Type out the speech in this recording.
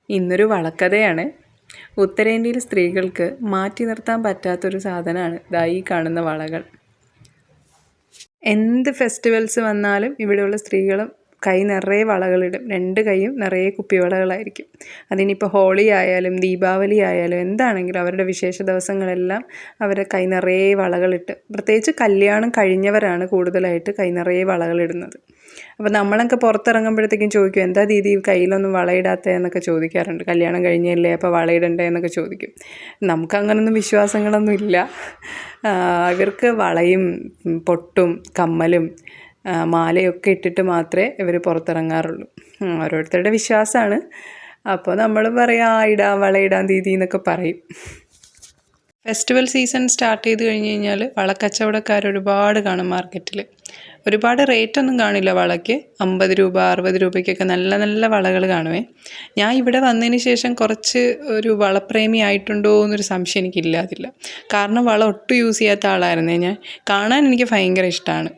ഇന്നൊരു വളക്കഥയാണ്. ഉത്തരേന്ത്യയിലെ സ്ത്രീകൾക്ക് മാറ്റി നിർത്താൻ പറ്റാത്തൊരു സാധനമാണ് ദാ ഈ കാണുന്ന വളകൾ. എന്ത് ഫെസ്റ്റിവൽസ് വന്നാലും ഇവിടെയുള്ള സ്ത്രീകൾ കൈ നിറയെ വളകളിടും. 2 കൈയും നിറയെ കുപ്പിവളകളായിരിക്കും. അതിനിപ്പോൾ ഹോളി ആയാലും ദീപാവലി ആയാലും എന്താണെങ്കിലും അവരുടെ വിശേഷ ദിവസങ്ങളെല്ലാം അവർ കൈ നിറയെ വളകളിട്ട്, പ്രത്യേകിച്ച് കല്യാണം കഴിഞ്ഞവരാണ് കൂടുതലായിട്ട് കൈ നിറയെ വളകളിടുന്നത്. അപ്പോൾ നമ്മളൊക്കെ പുറത്തിറങ്ങുമ്പോഴത്തേക്കും ചോദിക്കും, എന്താ ദീദി കയ്യിലൊന്നും വളയിടാത്തത് എന്നൊക്കെ ചോദിക്കാറുണ്ട്. കല്യാണം കഴിഞ്ഞല്ലേ അപ്പോൾ വളയിടണ്ടേ എന്നൊക്കെ ചോദിക്കും. നമുക്കങ്ങനൊന്നും വിശ്വാസങ്ങളൊന്നും ഇല്ല. ഇവർക്ക് വളയും പൊട്ടും കമ്മലും മാലയൊക്കെ ഇട്ടിട്ട് മാത്രമേ ഇവർ പുറത്തിറങ്ങാറുള്ളൂ. ഓരോരുത്തരുടെ വിശ്വാസമാണ്. അപ്പോൾ നമ്മൾ പറയാം ഇടാം വളയിടാം ദീദി എന്നൊക്കെ പറയും. ഫെസ്റ്റിവൽ സീസൺ സ്റ്റാർട്ട് ചെയ്ത് കഴിഞ്ഞ് കഴിഞ്ഞാൽ വളക്കച്ചവടക്കാർ ഒരുപാട് കാണും മാർക്കറ്റിൽ. ഒരുപാട് റേറ്റൊന്നും കാണില്ല വളയ്ക്ക്. 50 രൂപ 60 രൂപയ്ക്കൊക്കെ നല്ല നല്ല വളകൾ കാണുമേ. ഞാൻ ഇവിടെ വന്നതിന് ശേഷം കുറച്ച് ഒരു വളപ്രേമി ആയിട്ടുണ്ടോ എന്നൊരു സംശയം എനിക്കില്ലാതില്ല. കാരണം വള ഒട്ടും യൂസ് ചെയ്യാത്ത ആളായിരുന്നേ ഞാൻ. കാണാൻ എനിക്ക് ഭയങ്കര ഇഷ്ടമാണ്.